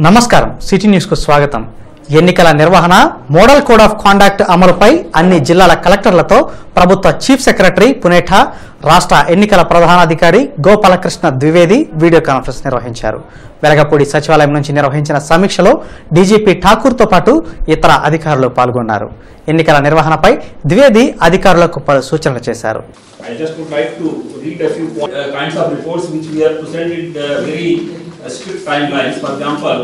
నమస్కారం city news కు స్వాగతం. ఎన్నికల నిర్వహణ మోడల్ కోడ్ ఆఫ్ కాండక్ట్ అమలుపై అన్ని జిల్లాల కలెక్టర్లతో ప్రభుత్వ చీఫ్ సెక్రటరీ పునేఠా, రాష్ట్ర ఎన్నికల ప్రధానాధికారి గోపాలకృష్ణ ద్వివేది వీడియో కాన్ఫరెన్స్ నిర్వహించారు. వెలగపూడి సచివాలయం నుంచి నిర్వహించిన సమీక్షలో డీజీపీ ఠాకూర్తో పాటు ఇతర అధికారులు పాల్గొన్నారు. ఎన్నికల నిర్వహణపై ద్వివేది అధికారులకు పలు సూచనలు చేశారు. I just would like to read a few kinds of reports which we have to send in very strict timelines. For example,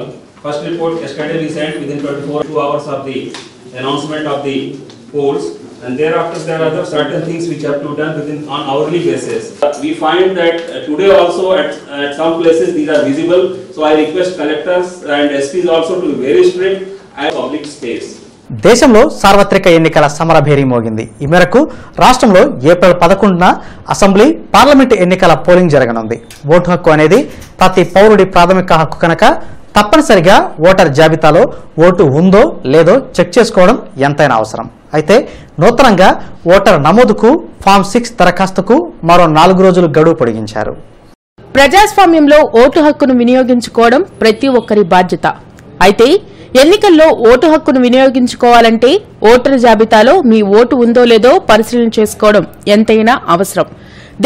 first report yesterday we sent within 24 hours of the announcement of the polls, and thereafter there are certain things which have to be done on hourly basis. We find that today also at some places these are visible, so I request collectors and SPs also to be very strict at public space. దేశంలో సార్వత్రిక ఎన్నికల సమరభేరీ మోగింది. ఈ మేరకు రాష్ట్రంలో April 11న assembly, parliament ఎన్నికల polling జరగనుంది. Vote హక్కు అనేది ప్రతి పౌరుడి ప్రాథమిక హక్కు కనుక తప్పనిసరిగా ఓటర్ జాబితాలో ఓటు ఉందో లేదో చెక్ చేసుకోవడం ఎంతైనా అవసరం. అయితే నూతనంగా ఓటర్ నమోదుకు ఫామ్ 6 దరఖాస్తుకు మరో 4 రోజులు గడువు పొడిగించారు. ప్రజాస్వామ్యంలో ఓటు హక్కును వినియోగించుకోవడం ప్రతి ఒక్కరి బాధ్యత. అయితే ఎన్నికల్లో ఓటు హక్కును వినియోగించుకోవాలంటే ఓటరు జాబితాలో మీ ఓటు ఉందో లేదో పరిశీలన చేసుకోవడం ఎంతైనా అవసరం.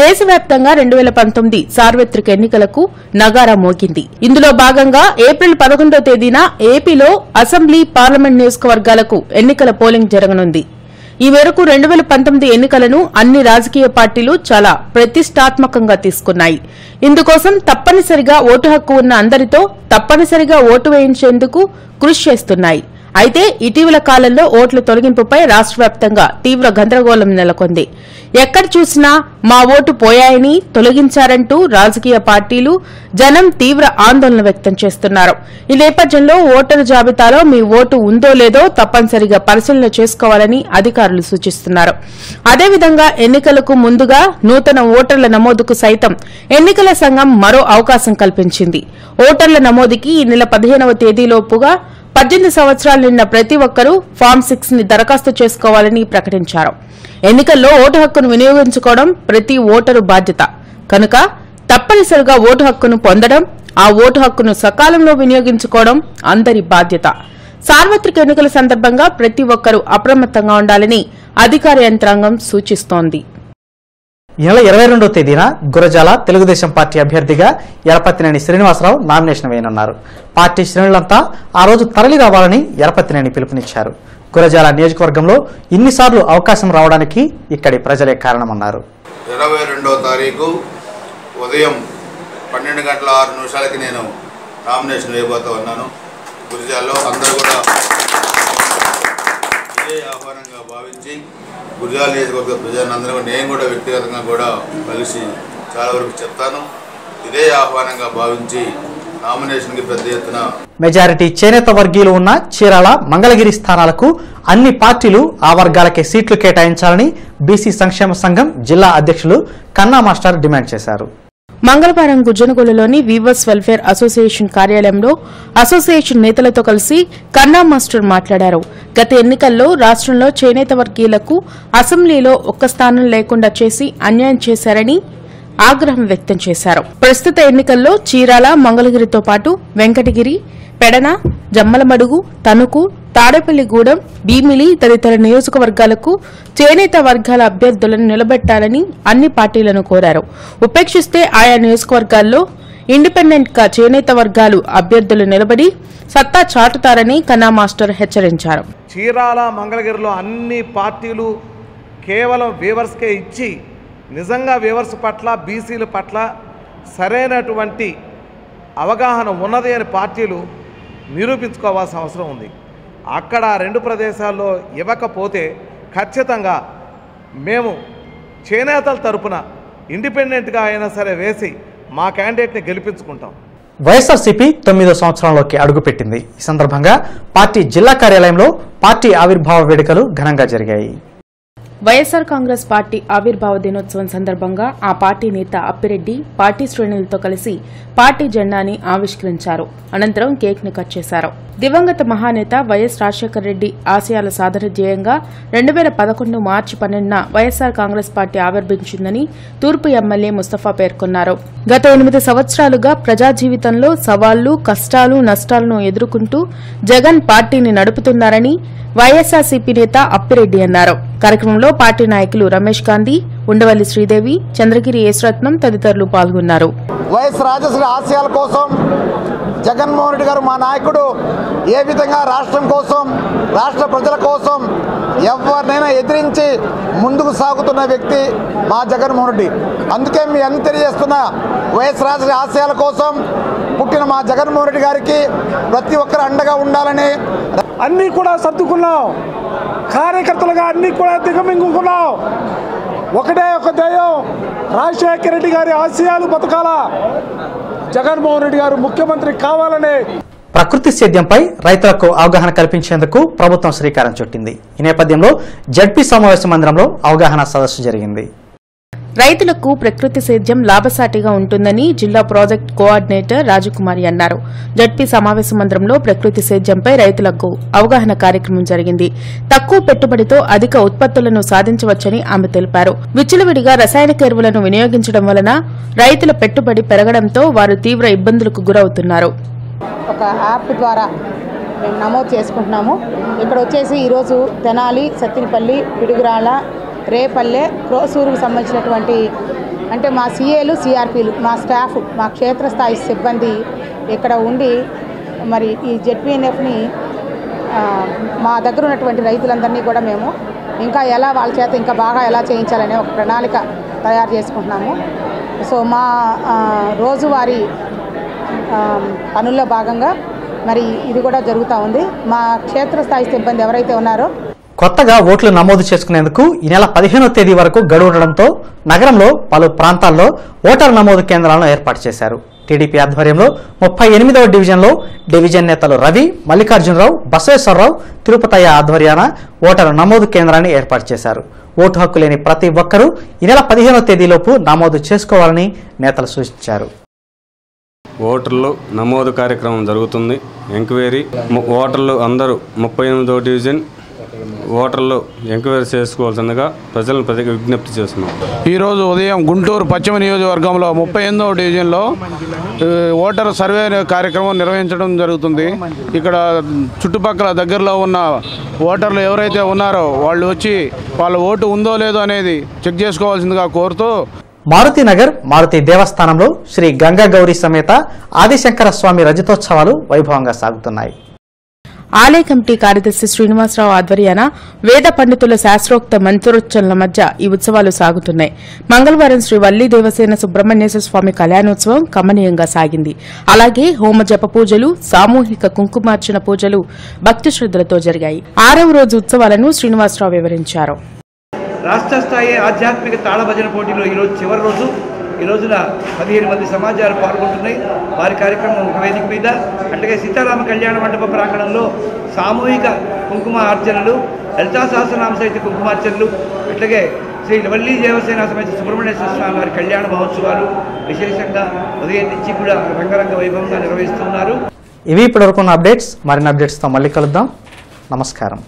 దేశవ్యాప్తంగా 2019 సార్వత్రిక ఎన్నికలకు నగారా మోగింది. ఇందులో భాగంగా ఏప్రిల్ 11వ తేదీన ఏపీలో అసెంబ్లీ, పార్లమెంట్ నియోజకవర్గాలకు ఎన్నికల పోలింగ్ జరగనుంది. ఈ మేరకు 2019 ఎన్నికలను అన్ని రాజకీయ పార్టీలు చాలా ప్రతిష్టాత్మకంగా తీసుకున్నాయి. ఇందుకోసం తప్పనిసరిగా ఓటు హక్కు ఉన్న అందరితో తప్పనిసరిగా ఓటు వేయించేందుకు కృషి చేస్తున్నాయి. అయితే ఇటీవల కాలంలో ఓట్ల తొలగింపుపై రాష్ట్ర వ్యాప్తంగా తీవ్ర గందరగోళం నెలకొంది. ఎక్కడ చూసినా మా ఓటు పోయాయని, తొలగించారంటూ రాజకీయ పార్టీలు, జనం తీవ్ర ఆందోళన వ్యక్తం చేస్తున్నారు. ఈ నేపథ్యంలో ఓటరు జాబితాలో మీ ఓటు ఉందో లేదో తప్పనిసరిగా పరిశీలన చేసుకోవాలని అధికారులు సూచిస్తున్నారు. అదేవిధంగా ఎన్నికలకు ముందుగా నూతన ఓటర్ల నమోదుకు సైతం ఎన్నికల సంఘం మరో అవకాశం కల్పించింది. ఓటర్ల నమోదుకి ఈ నెల 15వ తేదీలోపుగా 18 సంవత్సరాలు నిండిన ప్రతి ఒక్కరూ ఫామ్ 6 ని దరఖాస్తు చేసుకోవాలని ప్రకటించారు. ఎన్నికల్లో ఓటు హక్కును వినియోగించుకోవడం ప్రతి ఓటరు బాధ్యత కనుక తప్పనిసరిగా ఓటు హక్కును పొందడం, ఆ ఓటు హక్కును సకాలంలో వినియోగించుకోవడం అందరి బాధ్యత. సార్వత్రిక ఎన్నికల సందర్భంగా ప్రతి ఒక్కరూ అప్రమత్తంగా ఉండాలని అధికార యంత్రాంగం సూచిస్తోంది. ఈ నెల 22వ తేదీన గురజాల తెలుగుదేశం పార్టీ అభ్యర్థిగా యలపతినేని శ్రీనివాసరావు నామినేషన్ వేయనున్నారు. పార్టీ శ్రేణులంతా ఆ రోజు తరలి రావాలని యలపతినేని పిలుపునిచ్చారు. గురజాల నియోజకవర్గంలో ఇన్నిసార్లు అవకాశం రావడానికి ఇక్కడి ప్రజలే కారణమన్నారు. 22వ తారీఖు ఉదయం 12:06 నేను నామినేషన్ వేయబోతూ ఉన్నాను. గురజాలలో అందరూ కూడా ఇదే ఆహ్వానంగా భావించి గురజాల నియోజకవర్గ ప్రజలందరూ నేను కూడా వ్యక్తిగతంగా కూడా కలిసి చాలా వరకు చెప్తాను. ఇదే ఆహ్వానంగా భావించి నామినేషన్కి పెద్ద ఎత్తున మెజారిటీ చేనేత వర్గీయులు ఉన్న చీరాల, మంగళగిరి స్థానాలకు అన్ని పార్టీలు ఆ వర్గాలకే సీట్లు కేటాయించాలని బీసీ సంక్షేమ సంఘం జిల్లా అధ్యక్షులు కన్నా మాస్టర్ డిమాండ్ చేశారు. మంగళవారం గుజ్జనగూడలోని వీవర్స్ వెల్ఫేర్ అసోసియేషన్ కార్యాలయంలో అసోసియేషన్ నేతలతో కలిసి కన్నా మాస్టర్ మాట్లాడారు. గత ఎన్నికల్లో రాష్ట్రంలో చేనేత వర్గీయులకు అసెంబ్లీలో ఒక్క స్థానం లేకుండా చేసి అన్యాయం చేశారని ఆగ్రహం వ్యక్తం చేశారు. ప్రస్తుత ఎన్నికల్లో చీరాల, మంగళగిరితో పాటు వెంకటగిరి, పెడన, జమ్మలమడుగు, తణుకు, తాడేపల్లిగూడెం, భీమిలి తదితర నియోజకవర్గాలకు చేనేత వర్గాల అభ్యర్థులను నిలబెట్టాలని అన్ని పార్టీలను కోరారు. ఉపేక్షిస్తే ఆయా నియోజకవర్గాల్లో ఇండిపెండెంట్ గా చేనేత వర్గాలు అభ్యర్థులు నిలబడి సత్తా చాటుతారని కన్నా మాస్టర్ హెచ్చరించారు. చీరాల, మంగళగిరిలో అన్ని పార్టీలు కేవలం వీవర్స్కే ఇచ్చి నిజంగా వీవర్స్ పట్ల, బీసీల పట్ల సరైనటువంటి అవగాహన ఉన్నది అని పార్టీలు నిరూపించుకోవాల్సిన అవసరం ఉంది. అక్కడ 2 ప్రదేశాల్లో ఇవ్వకపోతే ఖచ్చితంగా మేము చేనేతల తరపున ఇండిపెండెంట్గా అయినా సరే వేసి మా క్యాండిడేట్ని గెలిపించుకుంటాం. వైఎస్ఆర్సీపీ 9వ సంవత్సరంలోకి అడుగుపెట్టింది. ఈ సందర్భంగా పార్టీ జిల్లా కార్యాలయంలో పార్టీ ఆవిర్భావ వేడుకలు ఘనంగా జరిగాయి. వైఎస్సార్ కాంగ్రెస్ పార్టీ ఆవిర్భావ దినోత్సవం సందర్భంగా ఆ పార్టీ నేత అప్పిరెడ్డి పార్టీ శ్రేణులతో కలిసి పార్టీ జెండాని ఆవిష్కరించారు. అనంతరం కేక్ ను కట్ చేశారు. దివంగత మహానేత వైఎస్ రాజశేఖర రెడ్డి ఆశయాల సాధన ధ్యేయంగా 2011 మార్చి 12న వైఎస్సార్ కాంగ్రెస్ పార్టీ ఆవిర్భవించిందని తూర్పు ఎమ్మెల్యే ముస్తఫా పేర్కొన్నారు. గత 8 సంవత్సరాలుగా ప్రజా జీవితంలో సవాళ్లు, కష్టాలు, నష్టాలను ఎదుర్కొంటూ జగన్ పార్టీని నడుపుతున్నారని వైఎస్సార్సీపీ నేత అప్పిరెడ్డి అన్నారు. కార్యక్రమంలో పార్టీ నాయకులు రమేష్ గాంధీ, ఉండవల్లి శ్రీదేవి, చంద్రగిరి యేసరత్నం తదితరులు పాల్గొన్నారు. వైఎస్ రాజశేఖర ఆశయాల కోసం జగన్మోహన్ రెడ్డి గారు మా నాయకుడు ఏ విధంగా రాష్ట్రం కోసం, రాష్ట్ర ప్రజల కోసం ఎవరినైనా ఎదిరించి ముందుకు సాగుతున్న వ్యక్తి మా జగన్మోహన్ రెడ్డి. అందుకే మీ అందరూ తెలియజేస్తున్న వైఎస్ రాజశేఖర ఆశయాల కోసం పుట్టిన మా జగన్మోహన్ రెడ్డి గారికి ప్రతి ఒక్కరు అండగా ఉండాలని అన్నీ కూడా సర్దుకున్నాం. కార్యకర్తలుగా అన్నీ కూడా దిగమింగుకున్నాం. ఒకటే ఒక ధ్యేయం, రాజశేఖర రెడ్డి గారి ఆశయాలు బతకాల, జగన్మోహన్ రెడ్డి గారు ముఖ్యమంత్రి కావాలని. ప్రకృతి సేద్యంపై రైతులకు అవగాహన కల్పించేందుకు ప్రభుత్వం శ్రీకారం చుట్టింది. ఈ నేపథ్యంలో జడ్పీ సమావేశ మందిరంలో అవగాహన సదస్సు జరిగింది. రైతులకు ప్రకృతి సేద్యం లాభసాటిగా ఉంటుందని జిల్లా ప్రాజెక్ట్ కోఆర్డినేటర్ రాజకుమారి అన్నారు. జడ్పీ సమావేశ మందిరంలో ప్రకృతి సేద్యంపై రైతులకు అవగాహన కార్యక్రమం జరిగింది. తక్కువ పెట్టుబడితో అధిక ఉత్పత్తులను సాధించవచ్చని ఆమె తెలిపారు. విచ్చలవిడిగా రసాయనిక ఎరువులను వినియోగించడం వలన రైతుల పెట్టుబడి పెరగడంతో వారు తీవ్ర ఇబ్బందులకు గురవుతున్నారు. ఒక యాప్ ద్వారా మేము నమోదు చేసుకుంటున్నాము. ఇక్కడ వచ్చేసి ఈరోజు తెనాలి, సత్తినపల్లి, పిడుగురాళ్ళ, రేపల్లె, క్రోసూరుకు సంబంధించినటువంటి అంటే మా సీఏలు, సిఆర్పీలు, మా స్టాఫ్, మా క్షేత్రస్థాయి సిబ్బంది ఇక్కడ ఉండి మరి ఈ జెడ్పీఎన్ఎఫ్ని మా దగ్గర ఉన్నటువంటి రైతులందరినీ కూడా మేము ఇంకా ఎలా వాళ్ళ చేత ఇంకా బాగా ఎలా చేయించాలనే ఒక ప్రణాళిక తయారు చేసుకుంటున్నాము. సో మా రోజువారీ పనుల్లో భాగంగా మరి ఇది కూడా జరుగుతూ ఉంది. మా క్షేత్రస్థాయి సిబ్బంది ఎవరైతే ఉన్నారో కొత్తగా ఓట్లు నమోదు చేసుకునేందుకు ఈ నెల 15వ తేదీ వరకు గడువు ఉండడంతో నగరంలో పలు ప్రాంతాల్లో ఓటర్ నమోదు కేంద్రాలను ఏర్పాటు చేశారు. టీడీపీ ఆధ్వర్యంలో 38వ డివిజన్లో డివిజన్ నేతలు రవి, మల్లికార్జునరావు, బసవేశ్వరరావు, తిరుపతయ్య ఆధ్వర్యాన ఓటరు నమోదు కేంద్రాన్ని ఏర్పాటు చేశారు. ఓటు హక్కు లేని ప్రతి ఒక్కరూ ఈ నెల 15వ తేదీలోపు నమోదు చేసుకోవాలని నేతలు సూచించారు. ఓటర్లు నమోదు కార్యక్రమం జరుగుతుంది. ఎంక్వైరీ ఓటర్లు అందరూ 38వ డివిజన్ ఓటర్లు ఎంక్వైరీ చేసుకోవాల్సిందిగా ప్రజలను విజ్ఞప్తి చేస్తున్నాం. ఈరోజు ఉదయం గుంటూరు పశ్చిమ నియోజకవర్గంలో 38వ డివిజన్లో ఓటర్ సర్వే కార్యక్రమం నిర్వహించడం జరుగుతుంది. ఇక్కడ చుట్టుపక్కల దగ్గరలో ఉన్న ఓటర్లు ఎవరైతే ఉన్నారో వాళ్ళు వచ్చి వాళ్ళ ఓటు ఉందో లేదో అనేది చెక్ చేసుకోవాల్సిందిగా కోరుతూ మారుతినగర్ మారుతి దేవస్థానంలో శ్రీ గంగా గౌరీ సమేత ఆదిశంకర స్వామి రజతోత్సవాలు వైభవంగా సాగుతున్నాయి. ఆలయ కమిటీ కార్యదర్శి శ్రీనివాసరావు ఆధ్వర్యాన వేద పండితుల శాస్త్రోక్త మంత్రోచ్చరణల మధ్య ఈ ఉత్సవాలు సాగుతున్నాయి. మంగళవారం శ్రీ వల్లి దేవసేన సుబ్రహ్మణ్యేశ్వర స్వామి కళ్యాణోత్సవం కమనీయంగా సాగింది. అలాగే హోమ జప పూజలు, సామూహిక కుంకుమార్చన పూజలు భక్తి శ్రద్దలతో జరిగాయి. 6వ రోజు ఉత్సవాలను శ్రీనివాసరావు వివరించారు. రాష్ట్ర స్థాయి ఆధ్యాత్మిక తాళభజన పోటీలో ఈరోజు చివరి రోజు. ఈ రోజున 15 మంది సమాజాలు పాల్గొంటున్నాయి. వారి కార్యక్రమం ఒక వేదిక మీద అట్లాగే సీతారామ కళ్యాణ మండప ప్రాంగణంలో సామూహిక కుంకుమ అర్చనలు, లలితా సహస్రనామ సహిత కుంకుమార్చనలు, అట్లాగే శ్రీ వల్లి దేవసేన సమేత సుబ్రహ్మణ్యేశ్వర స్వామి వారి కళ్యాణ మహోత్సవాలు విశేషంగా ఉదయం నుంచి కూడా రంగరంగ వైభవంగా నిర్వహిస్తున్నారు. ఇవి ఇప్పటివరకు అప్డేట్స్. మరిన్ని అప్డేట్స్తో మళ్ళీ కలుద్దాం. నమస్కారం.